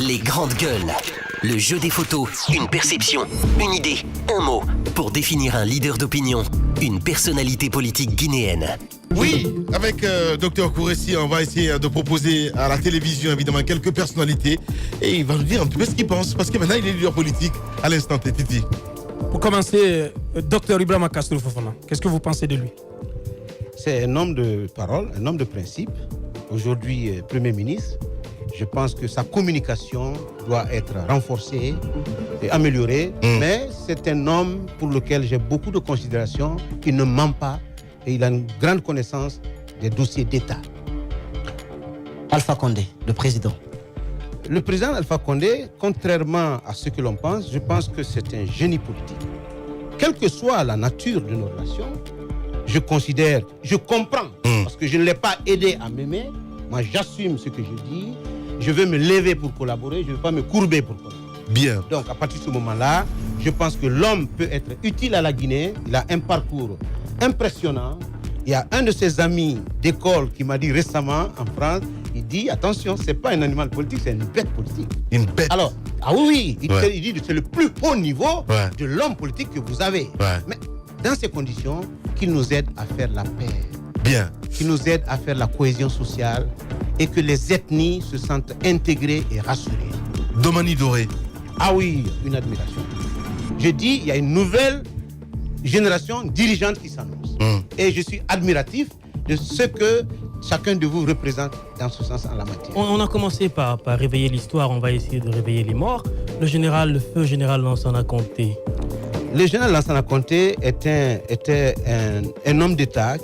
Les grandes gueules. Le jeu des photos, une perception, une idée, un mot, pour définir un leader d'opinion, une personnalité politique guinéenne. Oui, avec Dr Kouressi, on va essayer de proposer à la télévision évidemment quelques personnalités et il va nous dire un petit peu ce qu'il pense parce que maintenant il est leader politique à l'instant T, Titi. Pour commencer, Dr Ibrahima Castro Fofana, qu'est-ce que vous pensez de lui? C'est un homme de parole, un homme de principe. Aujourd'hui, Premier ministre. Je pense que sa communication doit être renforcée et améliorée. Mais c'est un homme pour lequel j'ai beaucoup de considération. Il ne ment pas et il a une grande connaissance des dossiers d'État. Alpha Condé, le président. Le président Alpha Condé, contrairement à ce que l'on pense, je pense que c'est un génie politique. Quelle que soit la nature de nos relations, je considère, je comprends, parce que je ne l'ai pas aidé à m'aimer. Moi, j'assume ce que je dis. Je veux me lever pour collaborer, je ne veux pas me courber pour collaborer. Bien. Donc, à partir de ce moment-là, je pense que l'homme peut être utile à la Guinée. Il a un parcours impressionnant. Il y a un de ses amis d'école qui m'a dit récemment en France, il dit, attention, ce n'est pas un animal politique, c'est une bête politique. Une bête. Alors, ah oui, il dit que c'est le plus haut niveau de l'homme politique que vous avez. Mais dans ces conditions, qu'il nous aide à faire la paix. Bien. Qui nous aide à faire la cohésion sociale et que les ethnies se sentent intégrées et rassurées. Domani Doré. Ah oui, une admiration. Je dis, il y a une nouvelle génération dirigeante qui s'annonce. Et je suis admiratif de ce que chacun de vous représente dans ce sens en la matière. On a commencé par réveiller l'histoire, on va essayer de réveiller les morts. Le feu général Lansana Conté. Le général Lansana Conté était un homme d'État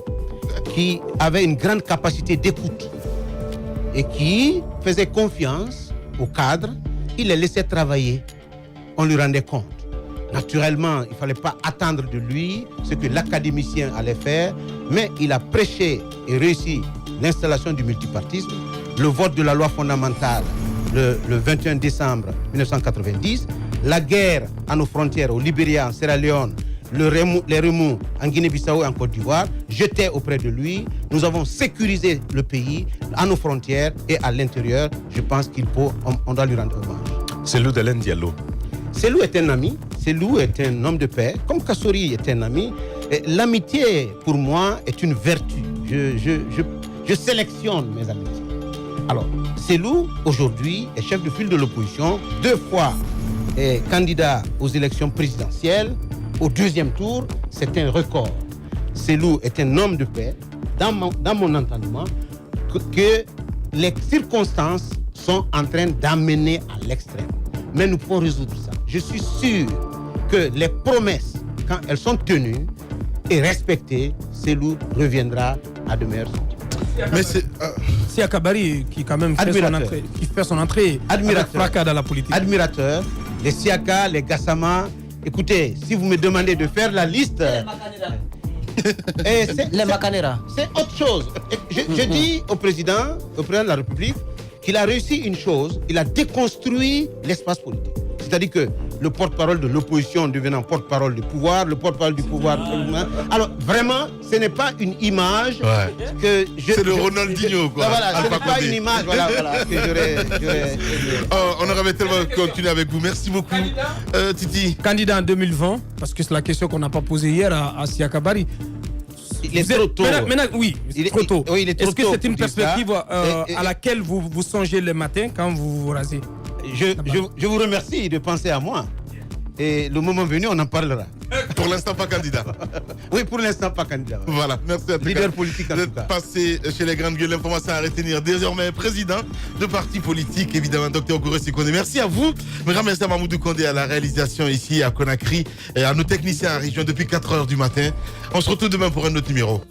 qui avait une grande capacité d'écoute et qui faisait confiance aux cadres. Il les laissait travailler. On lui rendait compte. Naturellement, il ne fallait pas attendre de lui ce que l'académicien allait faire, mais il a prêché et réussi l'installation du multipartisme, le vote de la loi fondamentale le 21 décembre 1990, la guerre à nos frontières au Libéria, en Sierra Leone, les remous en Guinée-Bissau et en Côte d'Ivoire, j'étais auprès de lui. Nous avons sécurisé le pays à nos frontières et à l'intérieur. Je pense qu'on doit lui rendre hommage. Cellou Dalein Diallo. Cellou est un ami, Cellou est un homme de paix, comme Kassori est un ami. L'amitié, pour moi, est une vertu. Je sélectionne mes amitiés. Alors, Cellou, aujourd'hui, est chef de file de l'opposition, 2 fois est candidat aux élections présidentielles. Au 2e tour, c'est un record. Cellou est un homme de paix, dans mon entendement, que les circonstances sont en train d'amener à l'extrême. Mais nous pouvons résoudre ça. Je suis sûr que les promesses, quand elles sont tenues et respectées, Cellou reviendra à de meilleurs sentiments. Mais c'est Siaka Bari qui quand même fait son entrée avec fracas dans la politique. Admirateur, les Siaka, les Gassama. Écoutez, si vous me demandez de faire la liste... Les Macanera. C'est autre chose. Je dis au président de la République qu'il a réussi une chose, il a déconstruit l'espace politique. C'est-à-dire que le porte-parole de l'opposition devenant porte-parole du pouvoir, le porte-parole du pouvoir... Alors, vraiment, ce n'est pas une image que je... C'est le Ronaldinho, quoi. Voilà, ce n'est pas une image que j'aurais... On aurait tellement continué avec vous. Merci beaucoup, Titi. Candidat en 2020, parce que c'est la question qu'on n'a pas posée hier à Siaka Bari. Il est trop tôt. Maintenant, oui, c'est trop tôt. Oui, il est trop Est-ce que tôt c'est une pour dire perspective ça. à laquelle vous songez le matin quand vous vous rasez? Je vous remercie de penser à moi. Et le moment venu, on en parlera. Pour l'instant, pas candidat. Oui, pour l'instant, pas candidat. Voilà, merci à tous. Leader politique en tout cas. Passé chez les grandes gueules, l'information à retenir. Désormais, président de parti politique, évidemment, Dr Kouressi Condé. Merci à vous. Merci à Mamoudou Condé à la réalisation ici à Conakry et à nos techniciens à la région depuis 4h du matin. On se retrouve demain pour un autre numéro.